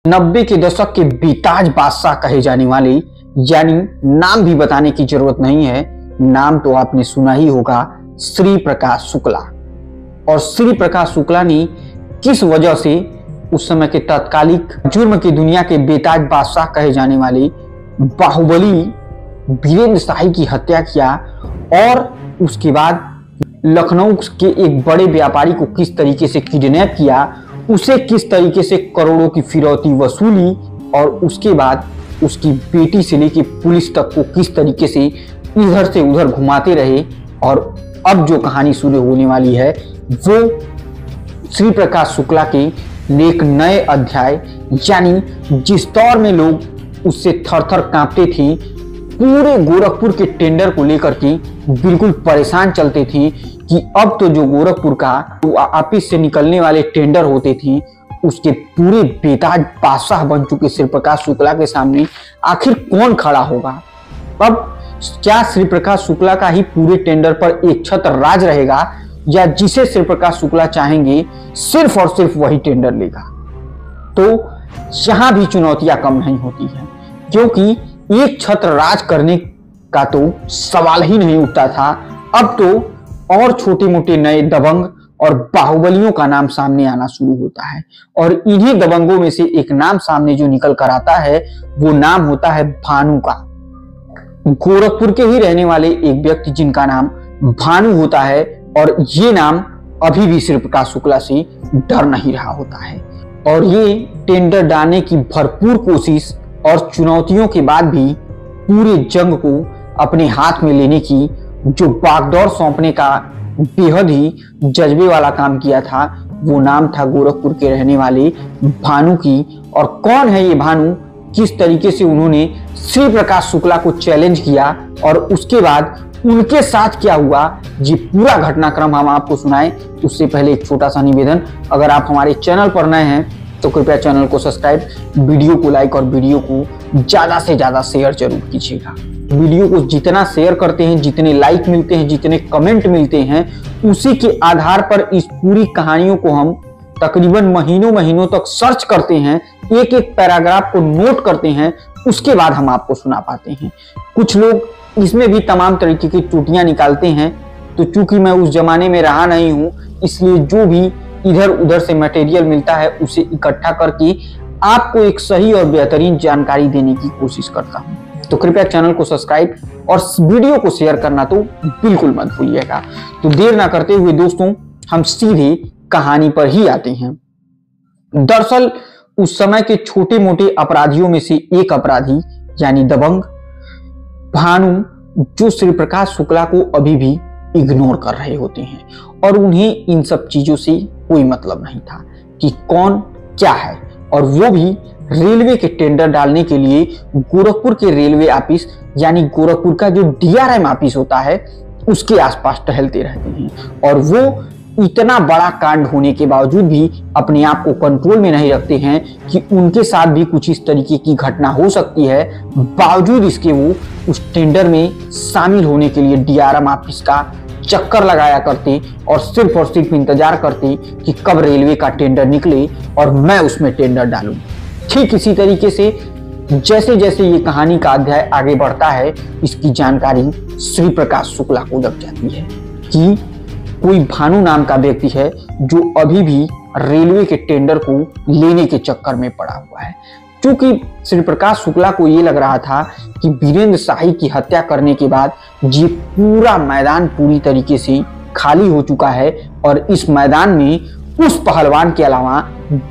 90 के दशक के बेताज बादशाह कहे जाने वाले, यानी नाम भी बताने की जरूरत नहीं है, नाम तो आपने सुना ही होगा, श्री प्रकाश शुक्ला। और श्री प्रकाश शुक्ला ने किस वजह से उस समय के तत्कालिक जुर्म की दुनिया के बेताज बादशाह कहे जाने वाले बाहुबली वीरेंद्र शाही की हत्या किया और उसके बाद लखनऊ के एक बड़े व्यापारी को किस तरीके से किडनैप किया, उसे किस तरीके से करोड़ों की फिरौती वसूली और उसके बाद उसकी बेटी से लेकर पुलिस तक को किस तरीके से इधर से उधर घुमाते रहे। और अब जो कहानी शुरू होने वाली है वो श्री प्रकाश शुक्ला के एक नए अध्याय, यानी जिस दौर में लोग उससे थर-थर कांपते थे, पूरे गोरखपुर के टेंडर को लेकर के बिल्कुल परेशान चलते थे कि अब तो जो गोरखपुर का ऑफिस से निकलने वाले टेंडर होते थे उसके पूरे बेताज बादशाह बन चुके श्री प्रकाश शुक्ला के सामने आखिर कौन खड़ा होगा। अब क्या श्री प्रकाश शुक्ला का ही पूरे टेंडर पर एक छत्र राज रहेगा या जिसे श्री प्रकाश शुक्ला चाहेंगे सिर्फ और सिर्फ वही टेंडर लेगा। तो यहां भी चुनौतियां कम नहीं होती हैं, क्योंकि एक छत्र राज करने का तो सवाल ही नहीं उठता था। अब तो और छोटे मोटे नए दबंग और बाहुबलियों का नाम सामने आना शुरू होता है और इन्हीं दबंगों में से एक नाम सामने जो निकल कर आता है वो नाम होता है भानु का। गोरखपुर के ही रहने वाले एक व्यक्ति जिनका नाम भानु होता है और ये नाम अभी भी श्री प्रकाश शुक्ला से डर नहीं रहा होता है। और ये टेंडर डालने की भरपूर कोशिश और चुनौतियों के बाद भी पूरे जंग को अपने हाथ में लेने की जो बागडोर सौंपने का बेहद ही जज्बे वाला काम किया था, वो नाम था गोरखपुर के रहने वाले भानु की। और कौन है ये भानु, किस तरीके से उन्होंने श्री प्रकाश शुक्ला को चैलेंज किया और उसके बाद उनके साथ क्या हुआ, ये पूरा घटनाक्रम हम आपको सुनाएं। उससे पहले एक छोटा सा निवेदन, अगर आप हमारे चैनल पर नए हैं तो कृपया चैनल को सब्सक्राइब, वीडियो को लाइक और वीडियो को ज्यादा से ज्यादा शेयर जरूर कीजिएगा। वीडियो को जितना शेयर करते हैं, जितने लाइक मिलते हैं, जितने कमेंट मिलते हैं, उसी के आधार पर इस पूरी कहानियों को हम तकरीबन महीनों तक सर्च करते हैं, एक एक पैराग्राफ को नोट करते हैं, उसके बाद हम आपको सुना पाते हैं। कुछ लोग इसमें भी तमाम तरीके की त्रुटियां निकालते हैं, तो चूंकि मैं उस जमाने में रहा नहीं हूं, इसलिए जो भी इधर उधर से मटेरियल मिलता है उसे इकट्ठा करके आपको एक सही और बेहतरीन जानकारी देने की कोशिश करता हूं। तो कृपया चैनल को सब्सक्राइब और वीडियो को शेयर करना तो बिल्कुल मत भूलिएगा। तो देर ना करते हुए दोस्तों, हम सीधे कहानी पर ही आते हैं। दरअसल उस समय के छोटे मोटे अपराधियों में से एक अपराधी, यानी दबंग भानु, जो श्री प्रकाश शुक्ला को अभी भी इग्नोर कर रहे होते हैं और उन्हें इन सब चीजों से कोई मतलब नहीं था कि कौन क्या है। और वो भी रेलवे के टेंडर डालने के लिए गोरखपुर के रेलवे ऑफिस, यानी गोरखपुर का जो डीआरएम ऑफिस होता है, उसके आसपास टहलते रहते हैं। और वो इतना बड़ा कांड होने के बावजूद भी अपने आप को कंट्रोल में नहीं रखते हैं कि उनके साथ भी कुछ इस तरीके की घटना हो सकती है। बावजूद इसके वो उस टेंडर में शामिल होने के लिए डीआरएम ऑफिस का चक्कर लगाया करते और सिर्फ इंतजार करते कि कब रेलवे का टेंडर निकले और मैं उसमें टेंडर डालूं। ठीक इसी तरीके से जैसे जैसे ये कहानी का अध्याय आगे बढ़ता है, इसकी जानकारी श्री प्रकाश शुक्ला को लग जाती है कि कोई भानु नाम का व्यक्ति है जो अभी भी रेलवे के टेंडर को लेने के चक्कर में पड़ा हुआ है। क्योंकि श्री प्रकाश शुक्ला को ये लग रहा था कि वीरेंद्र शाही की हत्या करने के बाद ये पूरा मैदान पूरी तरीके से खाली हो चुका है और इस मैदान में उस पहलवान के अलावा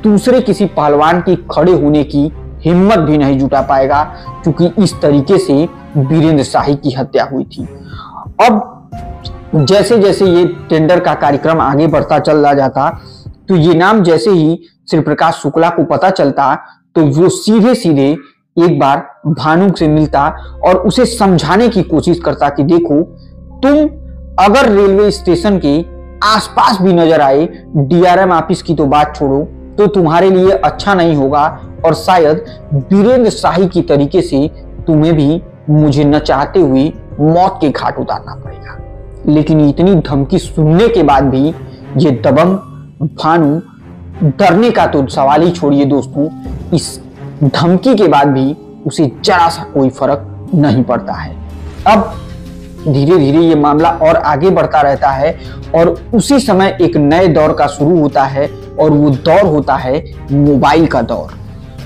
दूसरे किसी पहलवान की खड़े होने की हिम्मत भी नहीं जुटा पाएगा, क्योंकि इस तरीके से वीरेंद्र शाही की हत्या हुई थी। अब जैसे जैसे ये टेंडर का कार्यक्रम आगे बढ़ता चला जाता, तो ये नाम जैसे ही श्री प्रकाश शुक्ला को पता चलता तो वो सीधे सीधे एक बार भानु से मिलता और उसे समझाने की कोशिश करता कि देखो, तुम अगर रेलवे स्टेशन के आसपास भी नजर आए, डीआरएम ऑफिस की तो बात छोड़ो, तो तुम्हारे लिए अच्छा नहीं होगा और शायद वीरेंद्र शाही की तरीके से तुम्हें भी मुझे न चाहते हुए मौत के घाट उतारना पड़ेगा। लेकिन इतनी धमकी सुनने के बाद भी ये दबंग भानु डरने का तो सवाल ही छोड़िए दोस्तों, इस धमकी के बाद भी उसे जरा सा कोई फर्क नहीं पड़ता है। अब धीरे धीरे ये मामला और आगे बढ़ता रहता है और उसी समय एक नए दौर का शुरू होता है और वो दौर होता है मोबाइल का दौर।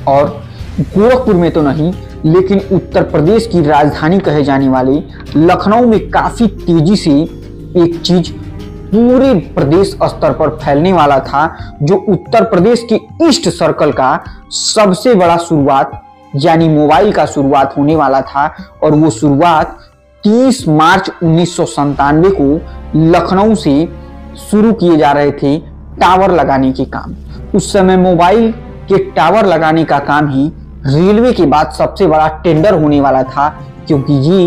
और गोरखपुर में तो नहीं, लेकिन उत्तर प्रदेश की राजधानी कहे जाने वाले लखनऊ में काफी तेजी से एक चीज पूरे प्रदेश स्तर पर फैलने वाला था, जो उत्तर प्रदेश के ईस्ट सर्कल का सबसे बड़ा शुरुआत यानी मोबाइल का शुरुआत होने वाला था। और वो शुरुआत 30 मार्च 1997 को लखनऊ से शुरू किए जा रहे थे टावर लगाने के काम। उस समय मोबाइल के टावर लगाने का काम ही रेलवे के बाद सबसे बड़ा टेंडर होने वाला था, क्योंकि ये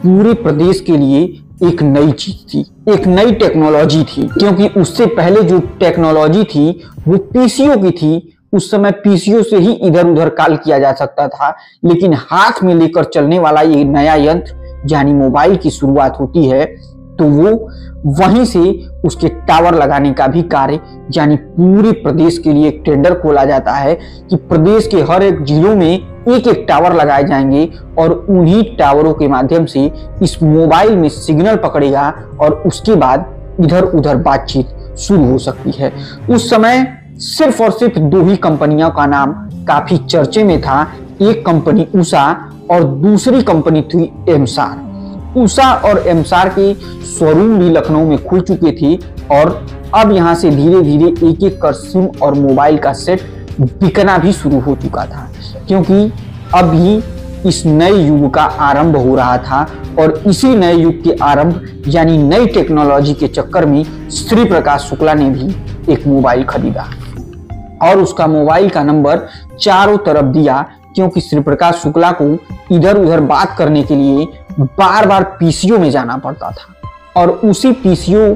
पूरे प्रदेश के लिए एक नई चीज थी, एक नई टेक्नोलॉजी थी। क्योंकि उससे पहले जो टेक्नोलॉजी थी वो पीसीओ की थी। उस समय पीसीओ से ही इधर उधर कॉल किया जा सकता था, लेकिन हाथ में लेकर चलने वाला ये नया यंत्र यानी मोबाइल की शुरुआत होती है, तो वो वहीं से उसके टावर लगाने का भी कार्य यानी पूरे प्रदेश के लिए एक टेंडर खोला जाता है कि प्रदेश के हर एक जिलों में एक एक टावर लगाए जाएंगे और उन्हीं टावरों के माध्यम से इस मोबाइल में सिग्नल पकड़ेगा और उसके बाद इधर उधर बातचीत शुरू हो सकती है। उस समय सिर्फ और सिर्फ 2 ही कंपनियों का नाम काफी चर्चे में था। एक कंपनी उषा और दूसरी कंपनी थी एमसार। उषा और एमसार के शोरूम भी लखनऊ में खुल चुके थे और अब यहाँ से धीरे धीरे एक एक कर सिम और मोबाइल का सेट बिकना भी शुरू हो चुका था, क्योंकि अभी इस नए युग का आरंभ हो रहा था। और इसी नए युग के आरंभ यानी नई टेक्नोलॉजी के चक्कर में श्री प्रकाश शुक्ला ने भी एक मोबाइल खरीदा और उसका मोबाइल का नंबर चारों तरफ दिया, क्योंकि श्री प्रकाश शुक्ला को इधर उधर बात करने के लिए बार बार पीसीओ में जाना पड़ता था। और उसी पीसीओ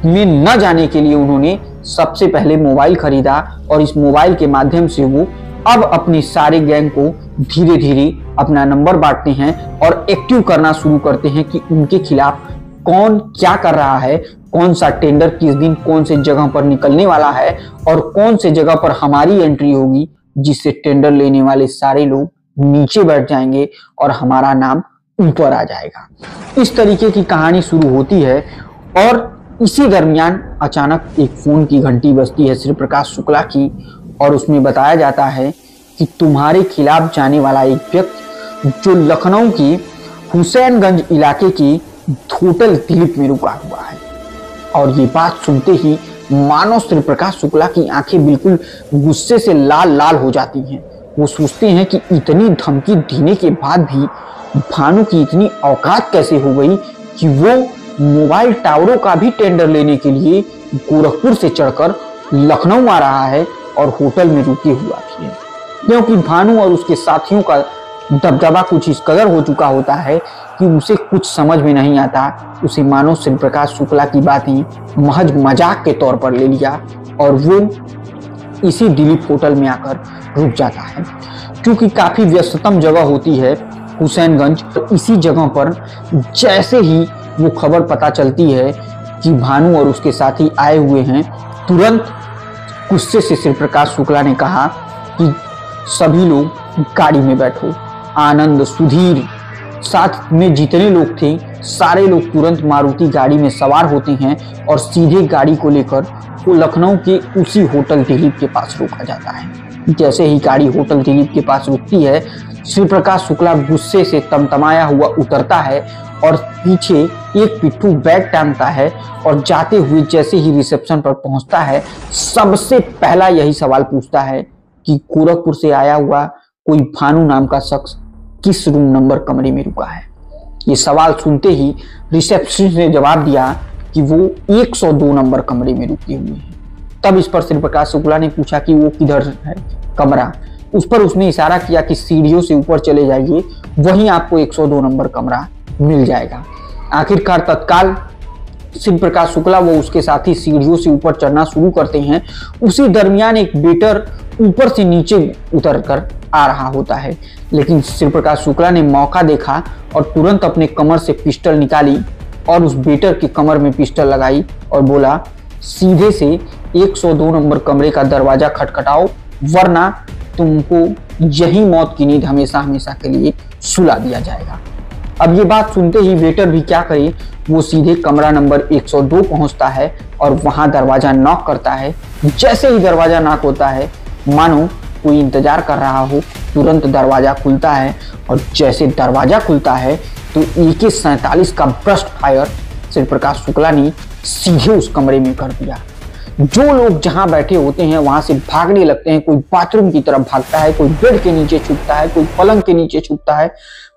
में न जाने के लिए उन्होंने सबसे पहले मोबाइल खरीदा और इस मोबाइल के माध्यम से वो अब अपने सारे गैंग को धीरे धीरे अपना नंबर बांटते हैं और एक्टिव करना शुरू करते हैं कि उनके खिलाफ कौन क्या कर रहा है, कौन सा टेंडर किस दिन कौन से जगह पर निकलने वाला है और कौन से जगह पर हमारी एंट्री होगी, जिससे टेंडर लेने वाले सारे लोग नीचे बैठ जाएंगे और हमारा नाम ऊपर आ जाएगा। इस तरीके की कहानी शुरू होती है और इसी दरमियान अचानक एक फोन की घंटी बजती है श्री प्रकाश शुक्ला की और उसमें बताया जाता है कि तुम्हारे खिलाफ जाने वाला एक व्यक्ति जो लखनऊ के हुसैनगंज इलाके के होटल दिलीप में रुका हुआ है। और ये बात सुनते ही मानो श्री प्रकाश शुक्ला की आंखें बिल्कुल गुस्से से लाल लाल हो जाती हैं। वो सोचते हैं कि इतनी धमकी देने के बाद भी भानु की इतनी औकात कैसे हो गई कि वो मोबाइल टावरों का भी टेंडर लेने के लिए गोरखपुर से चढ़कर लखनऊ आ रहा है और होटल में रुके हुआ भी है। क्योंकि भानु और उसके साथियों का दबदबा कुछ इस कदर हो चुका होता है कि उसे कुछ समझ में नहीं आता। उसे मानो श्री प्रकाश शुक्ला की बातें महज मजाक के तौर पर ले लिया और वो इसी दिलीप होटल में आकर रुक जाता है। क्योंकि काफी व्यस्ततम जगह होती है हुसैनगंज, तो इसी जगह पर जैसे ही वो खबर पता चलती है कि भानु और उसके साथी आए हुए हैं, तुरंत गुस्से से श्री प्रकाश शुक्ला ने कहा कि सभी लोग गाड़ी में बैठो। आनंद, सुधीर, साथ में जितने लोग थे सारे लोग तुरंत मारुति गाड़ी में सवार होते हैं और सीधे गाड़ी को लेकर वो लखनऊ के उसी होटल दिलीप के पास रोका जाता है। जैसे ही गाड़ी होटल दिलीप के पास रुकती है, श्री प्रकाश शुक्ला गुस्से से तमतमाया हुआ उतरता है और पीछे एक पिट्ठू बैग टांगता है और जाते हुए जैसे ही रिसेप्शन पर पहुंचता है, सबसे पहला यही सवाल पूछता है कि गोरखपुर से आया हुआ कोई भानु नाम का शख्स किस रूम नंबर कमरे में रुका है। ये सवाल सुनते ही रिसेप्शनिस्ट ने जवाब दिया कि वो 102 नंबर कमरे में रुके हुए हैं। तब इस पर श्री प्रकाश शुक्ला ने पूछा कि वो किधर है कमरा। उस पर उसने इशारा किया कि सीढ़ियों से ऊपर चले जाइए, वहीं आपको 102 नंबर कमरा मिल जाएगा। आखिरकार तत्काल श्री प्रकाश शुक्ला वो उसके साथी सीढ़ियों से ऊपर चढ़ना शुरू करते हैं। उसी दरमियान एक वेटर ऊपर से नीचे उतर कर आ रहा होता है, लेकिन श्री प्रकाश शुक्ला ने मौका देखा और तुरंत अपने कमर से पिस्टल निकाली और उस वेटर की कमर में पिस्टल लगाई और बोला, सीधे से 102 नंबर कमरे का दरवाजा खटखटाओ, वरना तुमको यही मौत की नींद हमेशा हमेशा के लिए सुला दिया जाएगा। अब ये बात सुनते ही वेटर भी क्या करे, वो सीधे कमरा नंबर 102 पहुंचता है और वहां दरवाजा नॉक करता है। जैसे ही दरवाजा नॉक होता है, मानो कोई इंतजार कर रहा हो, तुरंत दरवाजा खुलता है और जैसे दरवाजा खुलता है तो AK-47 का ब्रस्ट फायर श्री प्रकाश शुक्ला ने सीधे उस कमरे में कर दिया। जो लोग जहां बैठे होते हैं वहां से भागने लगते हैं, कोई बाथरूम की तरफ भागता है, कोई बेड के नीचे छुपता है, कोई पलंग के नीचे छुपता है।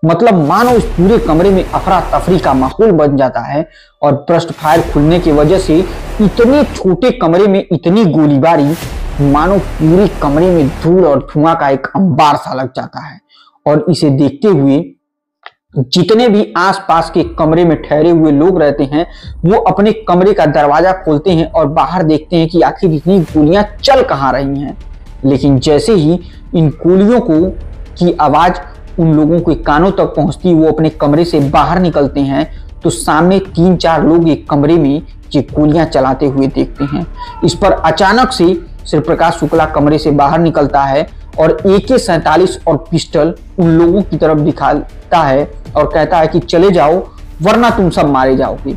मतलब मानो उस पूरे कमरे में अफरा तफरी का माहौल बन जाता है और ब्रस्ट फायर खुलने की वजह से इतने छोटे कमरे में इतनी गोलीबारी, मानो पूरे कमरे में धूल और धुआं का एक अंबार सा लग जाता है। और इसे देखते हुए जितने भी आसपास के कमरे में ठहरे हुए लोग रहते हैं, वो अपने कमरे का दरवाजा खोलते हैं और बाहर देखते हैं कि आखिर इतनी गोलियां चल कहां रही हैं। लेकिन जैसे ही इन गोलियों की आवाज उन लोगों के कानों तक पहुंचती, वो अपने कमरे से बाहर निकलते हैं तो सामने 3-4 लोग एक कमरे में ये गोलियां चलाते हुए देखते हैं। इस पर अचानक से श्री प्रकाश शुक्ला कमरे से बाहर निकलता है और AK-47 और पिस्टल उन लोगों की तरफ दिखाता है और कहता है कि चले जाओ, वरना तुम सब मारे जाओगे।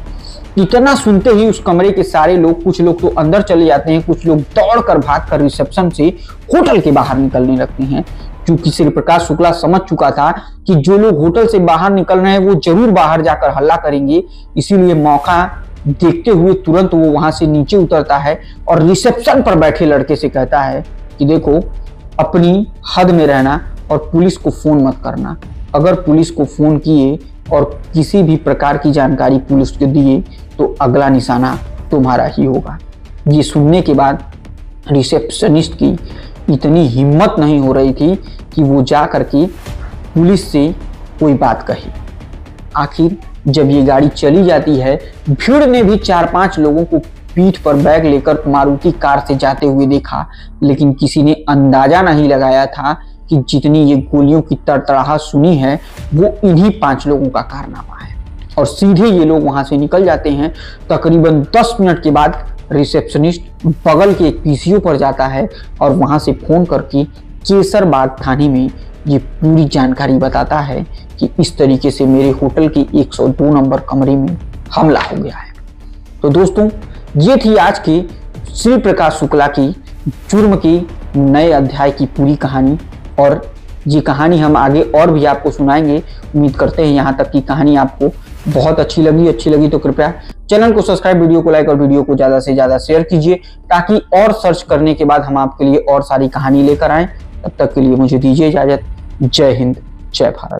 इतना सुनते ही उस कमरे के सारे लोग, कुछ लोग तो अंदर चले जाते हैं, कुछ लोग दौड़कर भागकर रिसेप्शन से होटल के बाहर निकलने लगते हैं। क्योंकि श्री प्रकाश शुक्ला समझ चुका था कि जो लोग होटल से बाहर निकल रहे हैं वो जरूर बाहर जाकर हल्ला करेंगे, इसीलिए मौका देखते हुए तुरंत वो वहां से नीचे उतरता है और रिसेप्शन पर बैठे लड़के से कहता है कि देखो, अपनी हद में रहना और पुलिस को फोन मत करना। अगर पुलिस को फोन किए और किसी भी प्रकार की जानकारी पुलिस को दिए तो अगला निशाना तुम्हारा ही होगा। ये सुनने के बाद रिसेप्शनिस्ट की इतनी हिम्मत नहीं हो रही थी कि वो जा करके पुलिस से कोई बात कही। आखिर जब ये गाड़ी चली जाती है, भीड़ ने भी 4-5 लोगों को पीठ पर बैग लेकर मारुति कार से जाते हुए देखा, लेकिन किसी ने अंदाजा नहीं लगाया था कि जितनी ये गोलियों की तड़तड़ाहट सुनी है वो इन्हीं 5 लोगों का कारनामा है। और सीधे ये लोग वहां से निकल जाते हैं। तकरीबन 10 मिनट के बाद रिसेप्शनिस्ट बगल के एक PCO पर जाता है और वहां से फोन करके केसरबाग थाने में ये पूरी जानकारी बताता है कि इस तरीके से मेरे होटल के 102 नंबर कमरे में हमला हो गया है। तो दोस्तों, ये थी आज के श्री प्रकाश शुक्ला की जुर्म के नए अध्याय की पूरी कहानी। और ये कहानी हम आगे और भी आपको सुनाएंगे। उम्मीद करते हैं यहाँ तक की कहानी आपको बहुत अच्छी लगी तो कृपया चैनल को सब्सक्राइब, वीडियो को लाइक और वीडियो को ज़्यादा से ज़्यादा शेयर कीजिए, ताकि और सर्च करने के बाद हम आपके लिए और सारी कहानी लेकर आएँ। तब तक के लिए मुझे दीजिए इजाज़त। जय हिंद, जय भारत।